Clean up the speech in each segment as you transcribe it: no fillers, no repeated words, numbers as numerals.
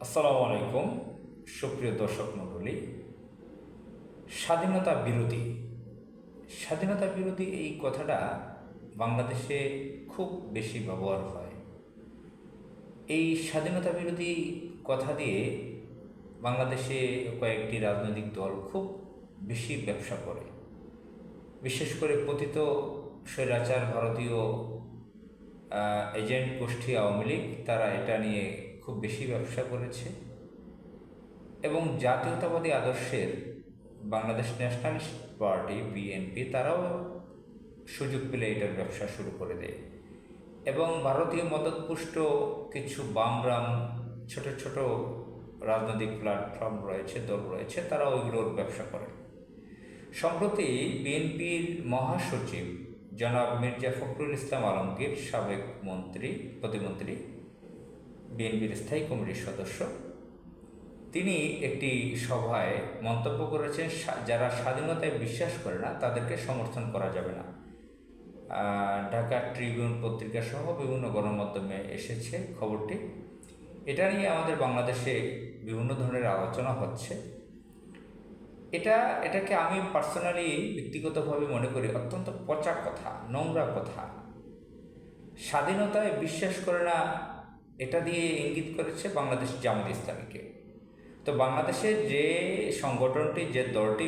আসসালামু আলাইকুম সুপ্রিয় দর্শক মণ্ডলী। স্বাধীনতা বিরোধী স্বাধীনতা বিরোধী এই কথাটা বাংলাদেশে খুব বেশি ব্যবহার হয়। এই স্বাধীনতা বিরোধী কথা দিয়ে বাংলাদেশে কয়েকটি রাজনৈতিক দল খুব বেশি ব্যবসা করে। বিশেষ করে পতিত স্বৈরাচার ভারতীয় এজেন্ট গোষ্ঠী আওয়ামী লীগ, তারা এটা নিয়ে খুব বেশি ব্যবসা করেছে এবং জাতীয়তাবাদী আদর্শের বাংলাদেশ ন্যাশনালিস্ট পার্টি বিএনপি তারাও সুযোগ পেলে এটার ব্যবসা শুরু করে দেয় এবং ভারতীয় মদতপুষ্ট কিছু বামরাম ছোট ছোট রাজনৈতিক প্ল্যাটফর্ম রয়েছে, দল রয়েছে, তারা ওইগুলোর ব্যবসা করে। সম্প্রতি বিএনপির মহাসচিব জনাব মির্জা ফখরুল ইসলাম আলমগীর, সাবেক প্রতিমন্ত্রী, বিএনপির স্থায়ী কমিটির সদস্য, তিনি একটি সভায় মন্তব্য করেছেন যারা স্বাধীনতায় বিশ্বাস করে না তাদেরকে সমর্থন করা যাবে না। ঢাকা ট্রিবিউন পত্রিকা সহ বিভিন্ন গণমাধ্যমে এসেছে খবরটি। এটা নিয়ে আমাদের বাংলাদেশে বিভিন্ন ধরনের আলোচনা হচ্ছে। এটাকে আমি পার্সোনালি ব্যক্তিগতভাবে মনে করি অত্যন্ত পচা কথা, নোংরা কথা। স্বাধীনতায় বিশ্বাস করে না এটা দিয়ে ইঙ্গিত করেছে বাংলাদেশ জামাত ইসলামীকে। তো বাংলাদেশের যে সংগঠনটি, যে দলটি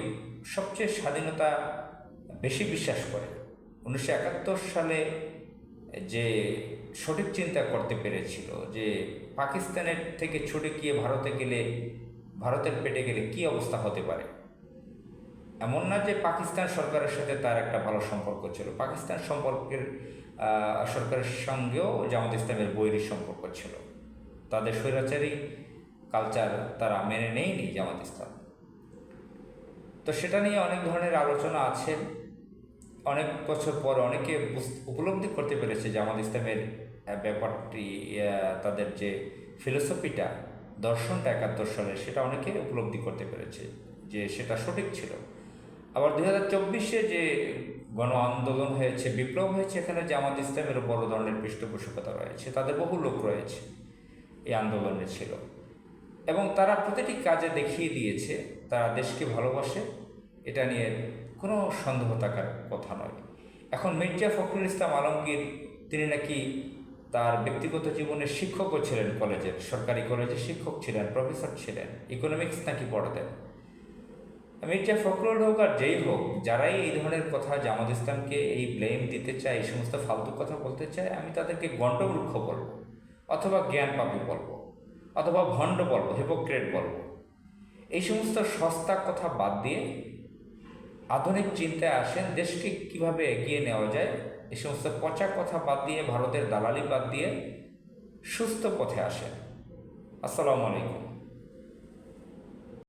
সবচেয়ে স্বাধীনতা বেশি বিশ্বাস করে, 1971 সালে যে সঠিক চিন্তা করতে পেরেছিল যে পাকিস্তানের থেকে ছুটে গিয়ে ভারতের পেটে গেলে কী অবস্থা হতে পারে। এমন না যে পাকিস্তান সরকারের সাথে তার একটা ভালো সম্পর্ক ছিল, পাকিস্তান সরকারের সঙ্গেও জামাত ইসলামের বৈরী সম্পর্ক ছিল। তাদের স্বৈরাচারী কালচার তারা মেনে নেয়নি জামাত ইসলাম। তো সেটা নিয়ে অনেক ধরনের আলোচনা আছে। অনেক বছর পর অনেকে উপলব্ধি করতে পেরেছে জামাত ইসলামের ব্যাপারটি, তাদের যে ফিলোসফিটা, দর্শনটা 71 সালে, সেটা অনেকে উপলব্ধি করতে পেরেছে যে সেটা সঠিক ছিল। আবার 2024-এ যে গণ আন্দোলন হয়েছে, বিপ্লব হয়েছে, এখানে জামাত ইসলামেরও বড় ধরনের পৃষ্ঠপোষকতা রয়েছে, তাদের বহু লোক রয়েছে এই আন্দোলনে ছিল এবং তারা প্রতিটি কাজে দেখিয়ে দিয়েছে তারা দেশকে ভালোবাসে। এটা নিয়ে কোনো সন্দেহ থাকার কথা নয়। এখন মির্জা ফখরুল ইসলাম আলমগীর, তিনি নাকি তার ব্যক্তিগত জীবনে শিক্ষকও ছিলেন, সরকারি কলেজে শিক্ষক ছিলেন, প্রফেসর ছিলেন, ইকোনমিক্স নাকি পড়াতেন। মির্জা ফখরুল হোক আর যেই হোক, যারাই এই ধরনের কথা জামাত ইসলামকে এই ব্লেম দিতে চায়, এই সমস্ত ফালতু কথা বলতে চায়, আমি তাদেরকে গণ্ডমূর্খ বলবো, অথবা জ্ঞান পাপী বলবো, অথবা ভণ্ড বলবো, হিপোক্রেট বলবো। এই সমস্ত সস্তা কথা বাদ দিয়ে আধুনিক চিন্তায় আসেন, দেশকে কিভাবে এগিয়ে নেওয়া যায়। এই সমস্ত পচা কথা বাদ দিয়ে, ভারতের দালালি বাদ দিয়ে সুস্থ পথে আসেন। আসসালামু আলাইকুম।